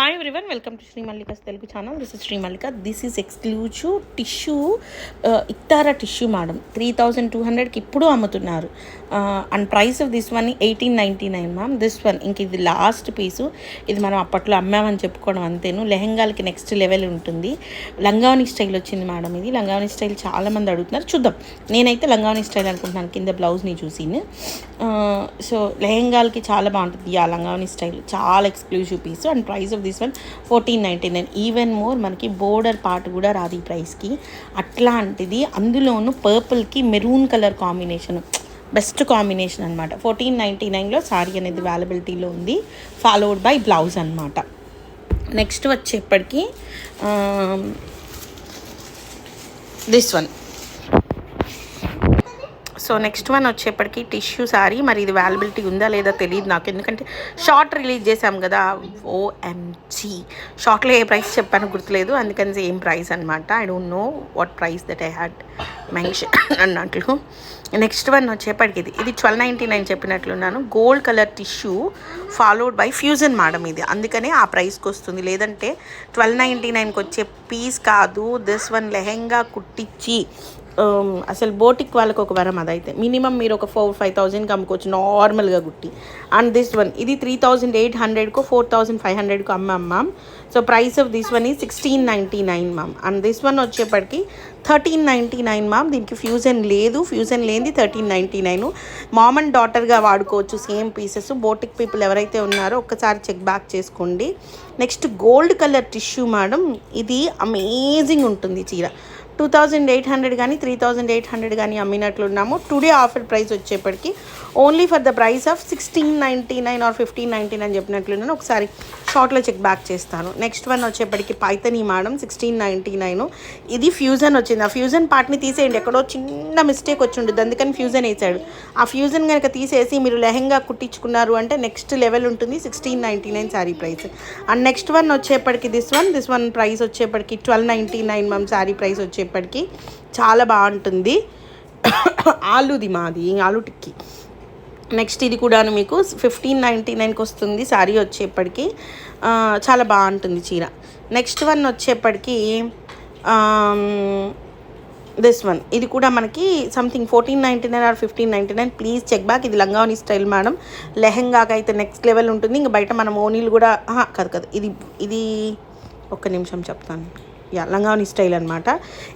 Hi everyone, welcome to Sri Mallika's Telugu channel. This is Sri Mallika. This is exclusive tissue, ఇక్తారా tissue madam. 3200కి ఇప్పుడు అమ్ముతున్నారు. And price of this one 1899 ma'am. This one ఇంక ఇది last పీసు. ఇది మనం అప్పట్లో అమ్మామని చెప్పుకోవడం అంతేను. లెహెంగాలకి నెక్స్ట్ లెవెల్ ఉంటుంది. లంగావని స్టైల్ వచ్చింది మేడం. ఇది లంగావని స్టైల్ చాలామంది అడుగుతున్నారు. చూద్దాం, నేనైతే లంగావని స్టైల్ అనుకుంటున్నాను కింద బ్లౌజ్ని చూసి. సో లెహెంగాలకి చాలా బాగుంటుంది ఆ లంగావని స్టైల్. చాలా exclusive piece. And price of this one 1499. Even more మనకి బోర్డర్ పార్ట్ కూడా రాదు ఈ ప్రైస్కి. అట్లాంటిది, అందులోనూ పర్పుల్కి maroon colour combination, best combination అనమాట. 1499లో సారీ అనేది అవైలబిలిటీలో ఉంది, ఫాలోడ్ బై బ్లౌజ్ అనమాట. నెక్స్ట్ వచ్చేప్పటికి this one. So next one వచ్చేప్పటికి టిష్యూ సారీ. మరి ఇది అవైలబిలిటీ ఉందా లేదా తెలియదు నాకు, ఎందుకంటే షార్ట్ రిలీజ్ చేసాం కదా. ఓఎంజీ, షార్ట్లో ఏ ప్రైస్ చెప్పాను గుర్తులేదు, అందుకని సేమ్ ప్రైస్ అనమాట. I don't know what price that I had mention అన్నట్లు. నెక్స్ట్ వన్ వచ్చేప్పటికి ఇది 1299 చెప్పినట్లున్నాను. Gold colour tissue followed by fusion madam. ఇది అందుకనే ఆ ప్రైస్కి వస్తుంది, లేదంటే 1299కి వచ్చే పీస్ కాదు. దిస్ వన్ లెహెంగా కుట్టించి అసలు బోటిక్ వాళ్ళకి ఒక వరం. అదైతే మినిమం మీరు ఒక 4-5,000కి అమ్ముకోవచ్చు నార్మల్గా కుట్టి. అండ్ దిస్ వన్ ఇది 3800కో 4500కో అమ్మాం. So price of this one ఈ 1699 మ్యామ్. అండ్ దిస్ వన్ వచ్చేప్పటికి 1399 మ్యామ్. దీనికి ఫ్యూజన్ లేదు, ఫ్యూజన్ లేనిది 1399. మామ్ అండ్ డాటర్గా వాడుకోవచ్చు సేమ్ పీసెస్. బోటిక్ పీపుల్ ఎవరైతే ఉన్నారో ఒక్కసారి చెక్ బ్యాక్ చేసుకోండి. Next gold colour tissue madam. ఇది అమేజింగ్ ఉంటుంది చీర. 2800 కానీ 3800 కానీ అమ్మినట్లున్నాము. టుడే ఆఫర్ ప్రైస్ వచ్చేప్పటికి only for the price of 1699 or 1599 చెప్పినట్లున్నాను. ఒకసారి షార్ట్లో చెక్ బ్యాక్ చేస్తాను. నెక్స్ట్ వన్ వచ్చేప్పటికి పైతనీ మేడం, 1699. ఇది ఫ్యూజన్ వచ్చింది. ఆ ఫ్యూజన్ పార్ట్ని తీసేయండి, ఎక్కడో చిన్న మిస్టేక్ వచ్చి ఉంటుంది, అందుకని ఫ్యూజన్ వేసాడు. ఆ ఫ్యూజన్ కనుక తీసేసి మీరు లెహెంగా కుట్టించుకున్నారు అంటే నెక్స్ట్ లెవెల్ ఉంటుంది. 1699 sari price. And next one వచ్చేప్పటికి దిస్ వన్ ప్రైస్ వచ్చేప్పటికి 1299 మ్యామ్. శారీ ప్రైస్ వచ్చేప్పటికి చాలా బాగుంటుంది. ఆలుది మాది, ఆలు టిక్కీ. నెక్స్ట్ ఇది కూడా మీకు 1599కి వస్తుంది శారీ వచ్చేప్పటికి. చాలా బాగుంటుంది చీర. నెక్స్ట్ వన్ వచ్చేప్పటికి దిస్ వన్. ఇది కూడా మనకి something 1499 or 1599. Please check back. ఇది లంగావని స్టైల్ మేడం. లెహెంగాకి అయితే నెక్స్ట్ లెవెల్ ఉంటుంది. ఇంకా బయట మనం ఓనీలు కూడా కాదు ఇది ఒక్క నిమిషం చెప్తాను. లంగావని స్టైల్ అనమాట.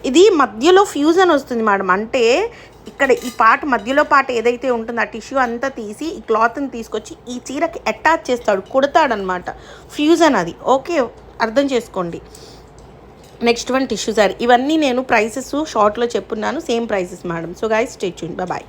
ఇది మధ్యలో ఫ్యూజన్ వస్తుంది మేడం. అంటే ఇక్కడ ఈ పార్ట్ మధ్యలో పార్ట్ ఏదైతే ఉంటుందో ఆ టిష్యూ అంతా తీసి ఈ క్లాత్ని తీసుకొచ్చి ఈ చీరకి అటాచ్ చేస్తాడు, కుడతాడనమాట. ఫ్యూజన్ అది. ఓకే, అర్థం చేసుకోండి. Next one tissue sari. ఇవన్నీ నేను ప్రైసెస్ షార్ట్లో చెప్పున్నాను, same prices madam. So guys stay tuned. Bye.